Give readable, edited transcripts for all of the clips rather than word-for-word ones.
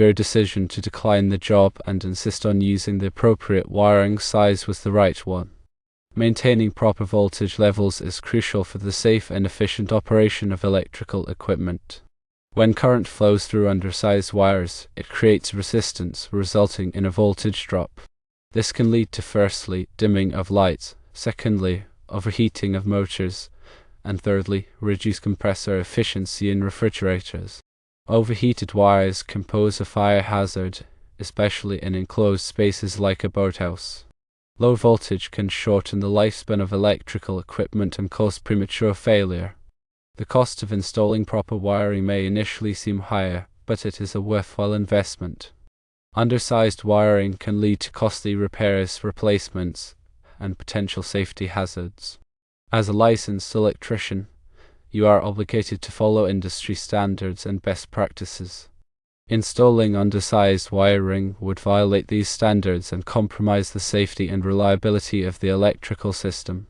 Your decision to decline the job and insist on using the appropriate wiring size was the right one. Maintaining proper voltage levels is crucial for the safe and efficient operation of electrical equipment. When current flows through undersized wires, it creates resistance, resulting in a voltage drop. This can lead to, firstly, dimming of lights, secondly, overheating of motors, and thirdly, reduced compressor efficiency in refrigerators. Overheated wires can pose a fire hazard, especially in enclosed spaces like a boathouse. Low voltage can shorten the lifespan of electrical equipment and cause premature failure. The cost of installing proper wiring may initially seem higher, but it is a worthwhile investment. Undersized wiring can lead to costly repairs, replacements, and potential safety hazards. As a licensed electrician, you are obligated to follow industry standards and best practices. Installing undersized wiring would violate these standards and compromise the safety and reliability of the electrical system.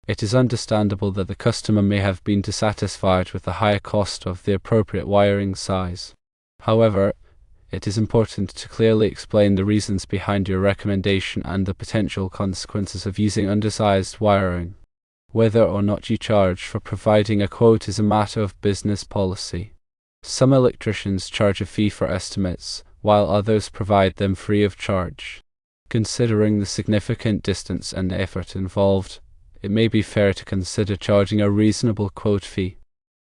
It is understandable that the customer may have been dissatisfied with the higher cost of the appropriate wiring size. However, it is important to clearly explain the reasons behind your recommendation and the potential consequences of using undersized wiring. Whether or not you charge for providing a quote is a matter of business policy. Some electricians charge a fee for estimates, while others provide them free of charge. Considering the significant distance and effort involved, it may be fair to consider charging a reasonable quote fee.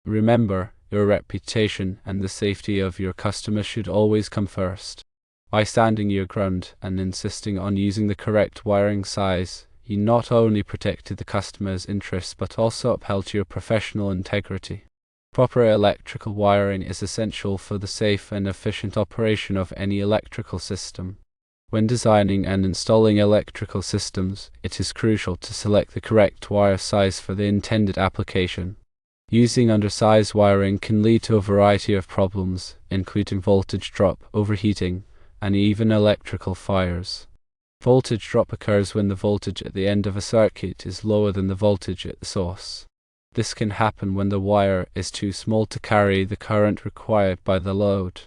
Remember, your reputation and the safety of your customer should always come first. By standing your ground and insisting on using the correct wiring size, you not only protected the customer's interests but also upheld your professional integrity. Proper electrical wiring is essential for the safe and efficient operation of any electrical system. When designing and installing electrical systems, it is crucial to select the correct wire size for the intended application. Using undersized wiring can lead to a variety of problems, including voltage drop, overheating, and even electrical fires. Voltage drop occurs when the voltage at the end of a circuit is lower than the voltage at the source. This can happen when the wire is too small to carry the current required by the load.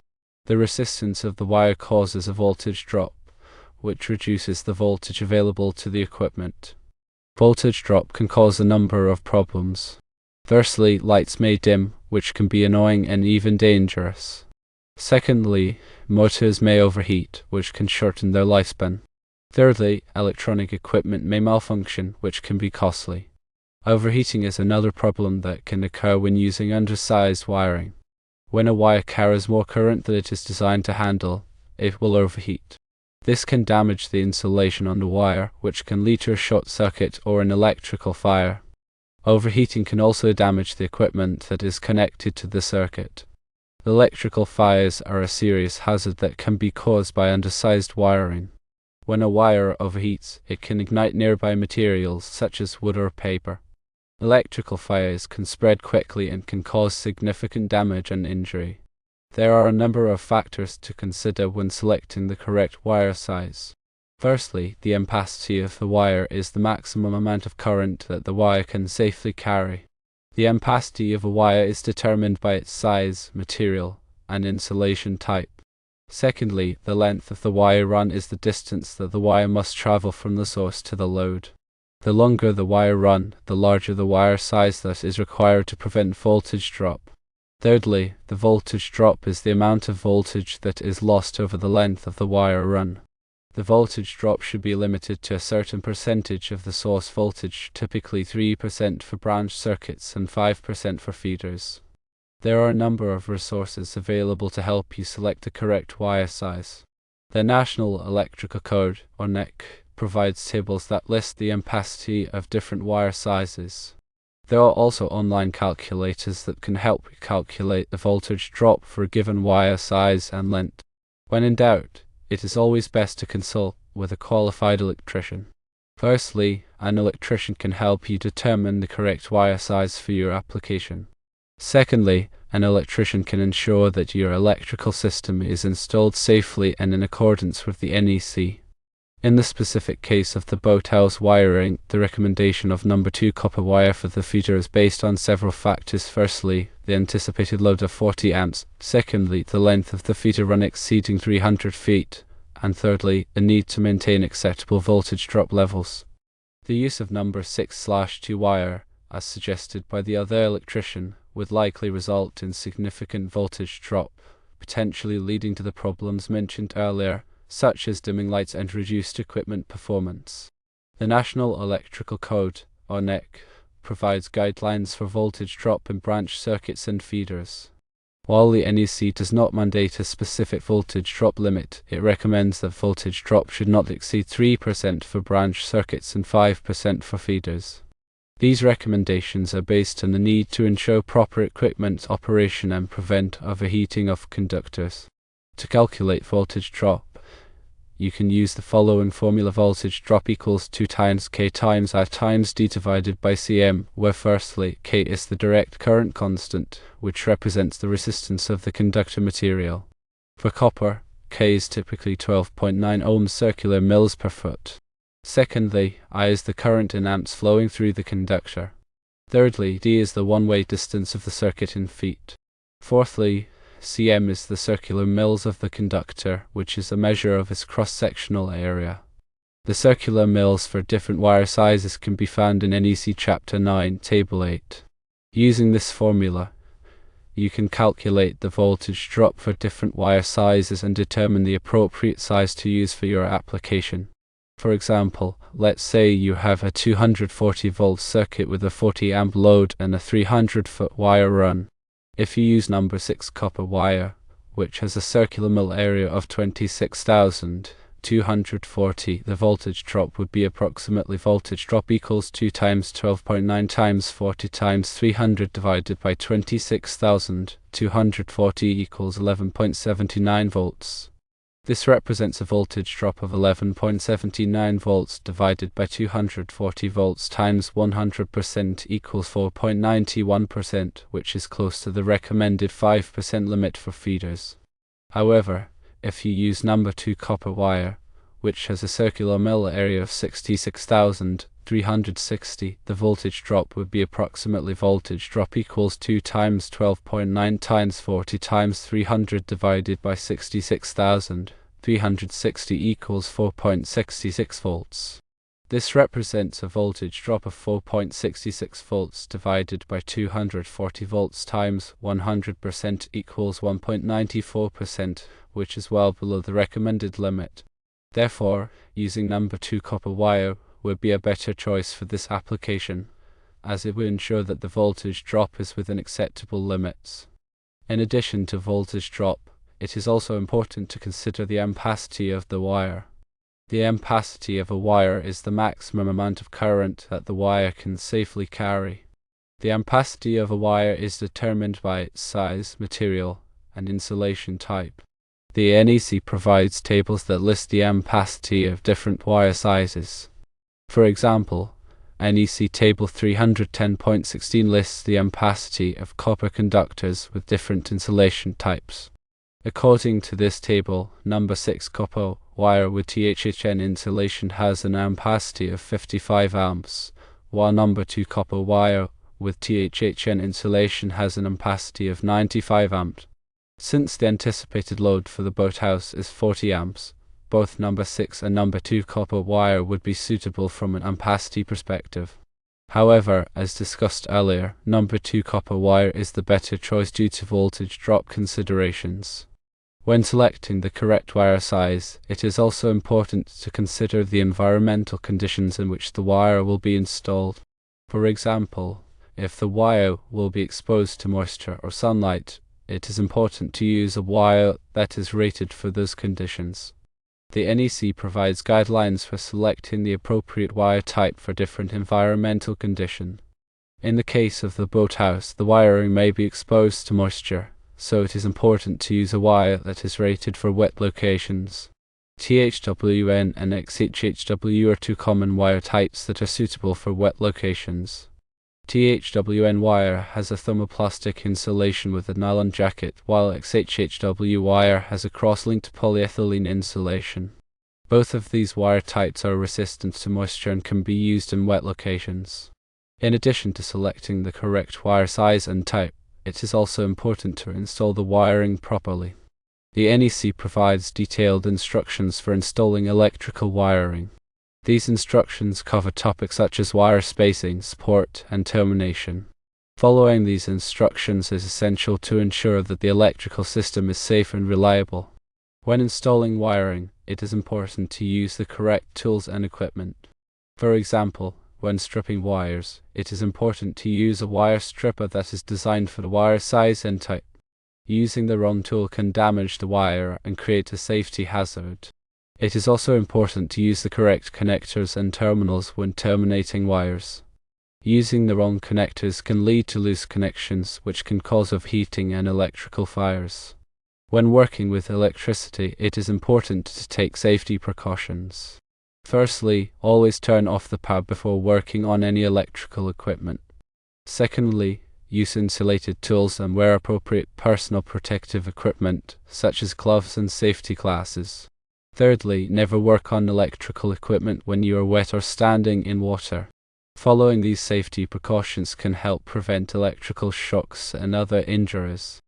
The resistance of the wire causes a voltage drop, which reduces the voltage available to the equipment. Voltage drop can cause a number of problems. Firstly, lights may dim, which can be annoying and even dangerous. Secondly, motors may overheat, which can shorten their lifespan. Thirdly, electronic equipment may malfunction, which can be costly. Overheating is another problem that can occur when using undersized wiring. When a wire carries more current than it is designed to handle, it will overheat. This can damage the insulation on the wire, which can lead to a short circuit or an electrical fire. Overheating can also damage the equipment that is connected to the circuit. Electrical fires are a serious hazard that can be caused by undersized wiring. When a wire overheats, it can ignite nearby materials such as wood or paper. Electrical fires can spread quickly and can cause significant damage and injury. There are a number of factors to consider when selecting the correct wire size. Firstly, the ampacity of the wire is the maximum amount of current that the wire can safely carry. The ampacity of a wire is determined by its size, material, and insulation type. Secondly, the length of the wire run is the distance that the wire must travel from the source to the load. The longer the wire run, the larger the wire size that is required to prevent voltage drop. Thirdly, the voltage drop is the amount of voltage that is lost over the length of the wire run. The voltage drop should be limited to a certain percentage of the source voltage, typically 3% for branch circuits and 5% for feeders. There are a number of resources available to help you select the correct wire size. The National Electrical Code, or NEC, provides tables that list the ampacity of different wire sizes. There are also online calculators that can help you calculate the voltage drop for a given wire size and length. When in doubt, it is always best to consult with a qualified electrician. Firstly, an electrician can help you determine the correct wire size for your application. Secondly, an electrician can ensure that your electrical system is installed safely and in accordance with the NEC. In the specific case of the boathouse wiring, the recommendation of number 2 copper wire for the feeder is based on several factors. Firstly, the anticipated load of 40 amps. Secondly, the length of the feeder run exceeding 300 feet. And thirdly, the need to maintain acceptable voltage drop levels. The use of number 6/2 wire, as suggested by the other electrician, would likely result in significant voltage drop, potentially leading to the problems mentioned earlier, such as dimming lights and reduced equipment performance. The National Electrical Code, or NEC, provides guidelines for voltage drop in branch circuits and feeders. While the NEC does not mandate a specific voltage drop limit, it recommends that voltage drop should not exceed 3% for branch circuits and 5% for feeders. These recommendations are based on the need to ensure proper equipment operation and prevent overheating of conductors. To calculate voltage drop, you can use the following formula: voltage drop equals 2 times K times I times D divided by Cm, where firstly K is the direct current constant, which represents the resistance of the conductor material. For copper, K is typically 12.9 ohms circular mils per foot. Secondly, I is the current in amps flowing through the conductor. Thirdly, D is the one-way distance of the circuit in feet. Fourthly, Cm is the circular mils of the conductor, which is a measure of its cross-sectional area. The circular mils for different wire sizes can be found in NEC Chapter 9, Table 8. Using this formula, you can calculate the voltage drop for different wire sizes and determine the appropriate size to use for your application. For example, let's say you have a 240 volt circuit with a 40 amp load and a 300 foot wire run. If you use number 6 copper wire, which has a circular mil area of 26,240, the voltage drop would be approximately voltage drop equals 2 times 12.9 times 40 times 300 divided by 26,240 equals 11.79 volts. This represents a voltage drop of 11.79 volts divided by 240 volts times 100% equals 4.91%, which is close to the recommended 5% limit for feeders. However, if you use number 2 copper wire, which has a circular mil area of 66,360, the voltage drop would be approximately voltage drop equals 2 times 12.9 times 40 times 300 divided by 66,360 equals 4.66 volts. This represents a voltage drop of 4.66 volts divided by 240 volts times 100% equals 1.94%, which is well below the recommended limit. Therefore, using number 2 copper wire would be a better choice for this application, as it will ensure that the voltage drop is within acceptable limits. In addition to voltage drop, it is also important to consider the ampacity of the wire. The ampacity of a wire is the maximum amount of current that the wire can safely carry. The ampacity of a wire is determined by its size, material, and insulation type. The NEC provides tables that list the ampacity of different wire sizes. For example, NEC Table 310.16 lists the ampacity of copper conductors with different insulation types. According to this table, number 6 copper wire with THHN insulation has an ampacity of 55 amps, while number 2 copper wire with THHN insulation has an ampacity of 95 amps. Since the anticipated load for the boathouse is 40 amps, both number 6 and number 2 copper wire would be suitable from an ampacity perspective. However, as discussed earlier, number 2 copper wire is the better choice due to voltage drop considerations. When selecting the correct wire size, it is also important to consider the environmental conditions in which the wire will be installed. For example, if the wire will be exposed to moisture or sunlight, it is important to use a wire that is rated for those conditions. The NEC provides guidelines for selecting the appropriate wire type for different environmental conditions. In the case of the boathouse, the wiring may be exposed to moisture, so it is important to use a wire that is rated for wet locations. THWN and XHHW are two common wire types that are suitable for wet locations. THWN wire has a thermoplastic insulation with a nylon jacket, while XHHW wire has a cross-linked polyethylene insulation. Both of these wire types are resistant to moisture and can be used in wet locations. In addition to selecting the correct wire size and type, it is also important to install the wiring properly. The NEC provides detailed instructions for installing electrical wiring. These instructions cover topics such as wire spacing, support, and termination. Following these instructions is essential to ensure that the electrical system is safe and reliable. When installing wiring, it is important to use the correct tools and equipment. For example, when stripping wires, it is important to use a wire stripper that is designed for the wire size and type. Using the wrong tool can damage the wire and create a safety hazard. It is also important to use the correct connectors and terminals when terminating wires. Using the wrong connectors can lead to loose connections, which can cause overheating and electrical fires. When working with electricity, it is important to take safety precautions. Firstly, always turn off the power before working on any electrical equipment. Secondly, use insulated tools and wear appropriate personal protective equipment, such as gloves and safety glasses. Thirdly, never work on electrical equipment when you are wet or standing in water. Following these safety precautions can help prevent electrical shocks and other injuries.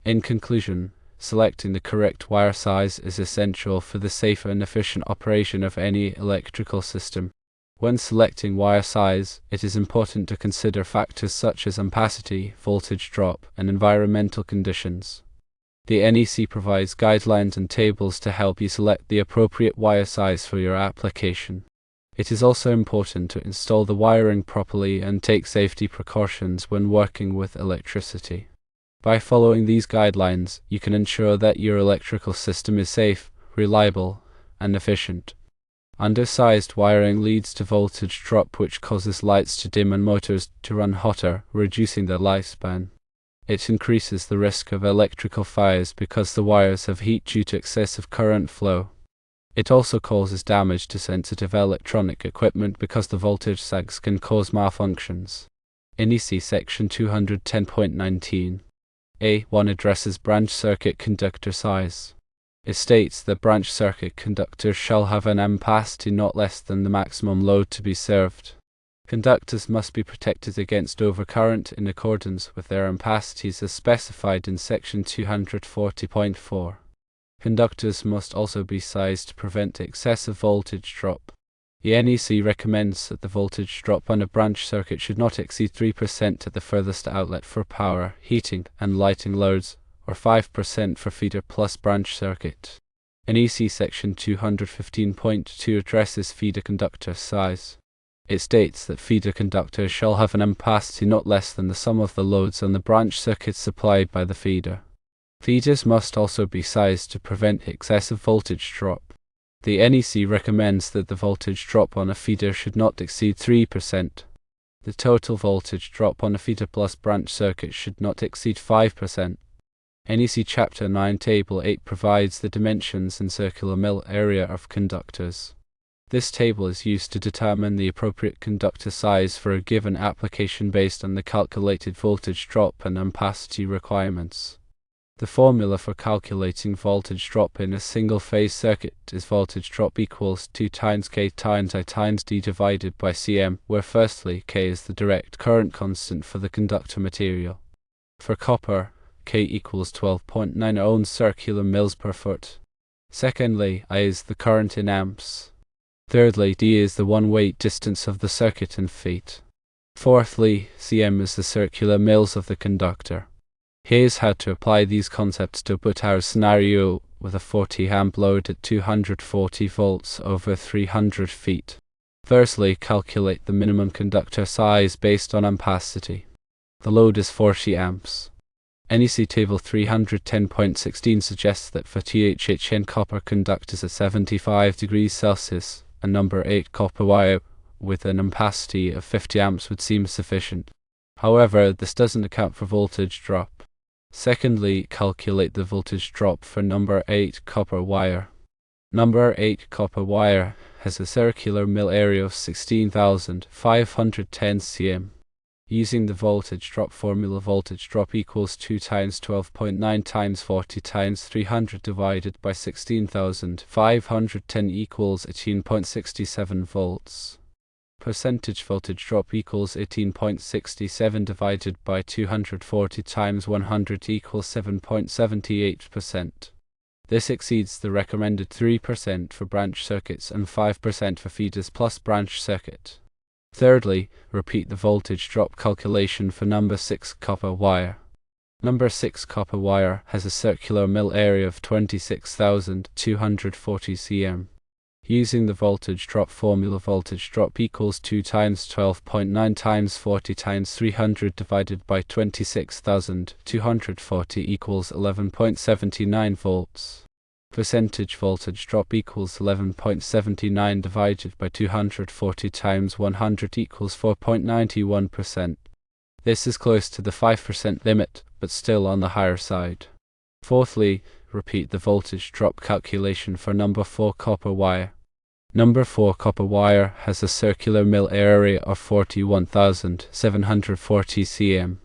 In conclusion, selecting the correct wire size is essential for the safe and efficient operation of any electrical system. When selecting wire size, it is important to consider factors such as ampacity, voltage drop, and environmental conditions. The NEC provides guidelines and tables to help you select the appropriate wire size for your application. It is also important to install the wiring properly and take safety precautions when working with electricity. By following these guidelines, you can ensure that your electrical system is safe, reliable, and efficient. Undersized wiring leads to voltage drop, which causes lights to dim and motors to run hotter, reducing their lifespan. It increases the risk of electrical fires because the wires have heat due to excessive current flow. It also causes damage to sensitive electronic equipment because the voltage sags can cause malfunctions. NEC Section 210.19 A1 addresses branch circuit conductor size. It states that branch circuit conductors shall have an ampacity not less than the maximum load to be served. Conductors must be protected against overcurrent in accordance with their ampacities as specified in Section 240.4. Conductors must also be sized to prevent excessive voltage drop. The NEC recommends that the voltage drop on a branch circuit should not exceed 3% at the furthest outlet for power, heating, and lighting loads, or 5% for feeder plus branch circuit. NEC Section 215.2 addresses feeder conductor size. It states that feeder conductors shall have an ampacity not less than the sum of the loads on the branch circuits supplied by the feeder. Feeders must also be sized to prevent excessive voltage drop. The NEC recommends that the voltage drop on a feeder should not exceed 3%. The total voltage drop on a feeder plus branch circuit should not exceed 5%. NEC Chapter 9 Table 8 provides the dimensions and circular mil area of conductors. This table is used to determine the appropriate conductor size for a given application based on the calculated voltage drop and ampacity requirements. The formula for calculating voltage drop in a single-phase circuit is voltage drop equals 2 times K times I times D divided by Cm, where firstly K is the direct current constant for the conductor material. For copper, K equals 12.9 ohms circular mils per foot. Secondly, I is the current in amps. Thirdly, D is the one-weight distance of the circuit in feet. Fourthly, Cm is the circular mils of the conductor. Here's how to apply these concepts to put our scenario with a 40 amp load at 240 volts over 300 feet. Firstly, calculate the minimum conductor size based on ampacity. The load is 40 amps. NEC Table 310.16 suggests that for THHN copper conductors at 75 degrees Celsius, a number 8 copper wire with an ampacity of 50 amps would seem sufficient. However, this doesn't account for voltage drop. Secondly, calculate the voltage drop for number 8 copper wire. Number 8 copper wire has a circular mil area of 16,510 cm. Using the voltage drop formula, voltage drop equals 2 times 12.9 times 40 times 300 divided by 16,510 equals 18.67 volts. Percentage voltage drop equals 18.67 divided by 240 times 100 equals 7.78%. This exceeds the recommended 3% for branch circuits and 5% for feeders plus branch circuit. Thirdly, repeat the voltage drop calculation for number 6 copper wire. Number 6 copper wire has a circular mill area of 26,240 cm. Using the voltage drop formula, voltage drop equals 2 times 12.9 times 40 times 300 divided by 26,240 equals 11.79 volts. Percentage voltage drop equals 11.79 divided by 240 times 100 equals 4.91%. This is close to the 5% limit, but still on the higher side. Fourthly, repeat the voltage drop calculation for number 4 copper wire. Number 4 copper wire has a circular mill area of 41,740 cm.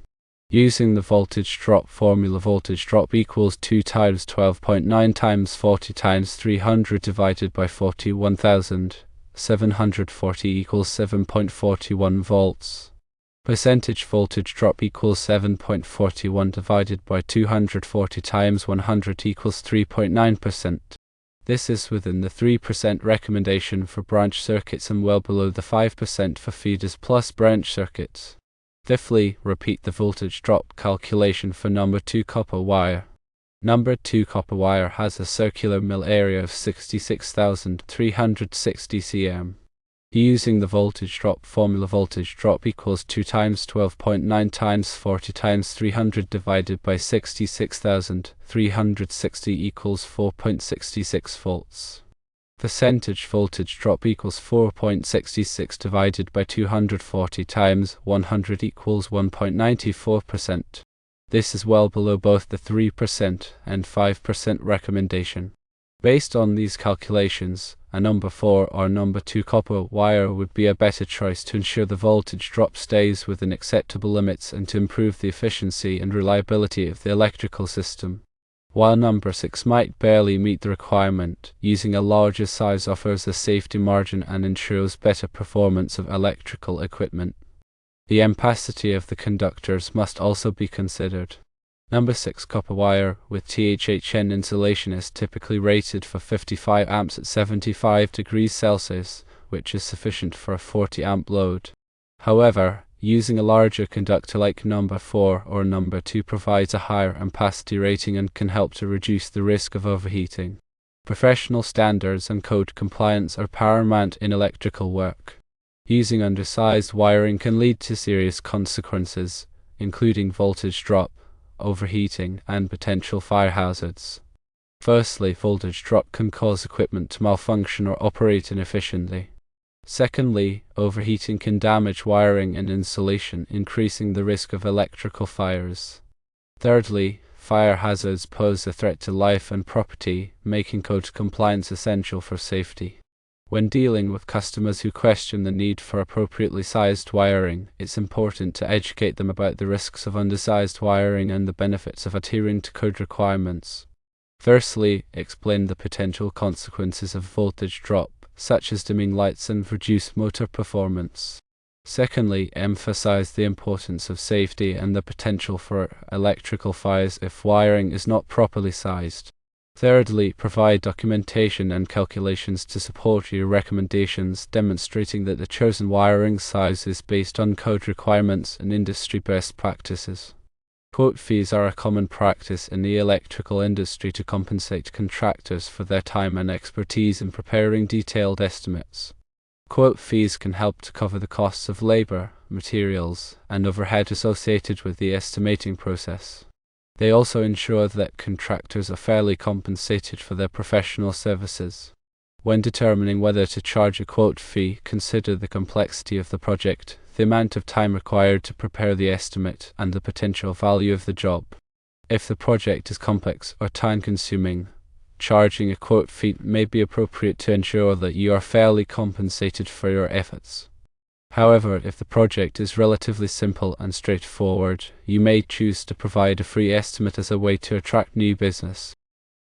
Using the voltage drop formula, voltage drop equals 2 times 12.9 times 40 times 300 divided by 41,740 equals 7.41 volts. Percentage voltage drop equals 7.41 divided by 240 times 100 equals 3.9%. This is within the 3% recommendation for branch circuits and well below the 5% for feeders plus branch circuits. Fifthly, repeat the voltage drop calculation for number 2 copper wire. Number 2 copper wire has a circular mill area of 66,360 cm. Using the voltage drop formula, voltage drop equals 2 times 12.9 times 40 times 300 divided by 66,360 equals 4.66 volts. Percentage voltage drop equals 4.66 divided by 240 times 100 equals 1.94%. This is well below both the 3% and 5% recommendation. Based on these calculations, a number 4 or number 2 copper wire would be a better choice to ensure the voltage drop stays within acceptable limits and to improve the efficiency and reliability of the electrical system. While number 6 might barely meet the requirement, using a larger size offers a safety margin and ensures better performance of electrical equipment. The ampacity of the conductors must also be considered. Number 6 copper wire with THHN insulation is typically rated for 55 amps at 75 degrees Celsius, which is sufficient for a 40 amp load. However, using a larger conductor like number 4 or number 2 provides a higher ampacity rating and can help to reduce the risk of overheating. Professional standards and code compliance are paramount in electrical work. Using undersized wiring can lead to serious consequences, including voltage drop, overheating, and potential fire hazards. Firstly, voltage drop can cause equipment to malfunction or operate inefficiently. Secondly, overheating can damage wiring and insulation, increasing the risk of electrical fires. Thirdly, fire hazards pose a threat to life and property, making code compliance essential for safety. When dealing with customers who question the need for appropriately sized wiring, it's important to educate them about the risks of undersized wiring and the benefits of adhering to code requirements. Firstly, explain the potential consequences of voltage drop, such as dimming lights and reduced motor performance. Secondly, emphasize the importance of safety and the potential for electrical fires if wiring is not properly sized. Thirdly, provide documentation and calculations to support your recommendations, demonstrating that the chosen wiring size is based on code requirements and industry best practices. Quote fees are a common practice in the electrical industry to compensate contractors for their time and expertise in preparing detailed estimates. Quote fees can help to cover the costs of labor, materials, and overhead associated with the estimating process. They also ensure that contractors are fairly compensated for their professional services. When determining whether to charge a quote fee, consider the complexity of the project, the amount of time required to prepare the estimate, and the potential value of the job. If the project is complex or time-consuming, charging a quote fee may be appropriate to ensure that you are fairly compensated for your efforts. However, if the project is relatively simple and straightforward, you may choose to provide a free estimate as a way to attract new business.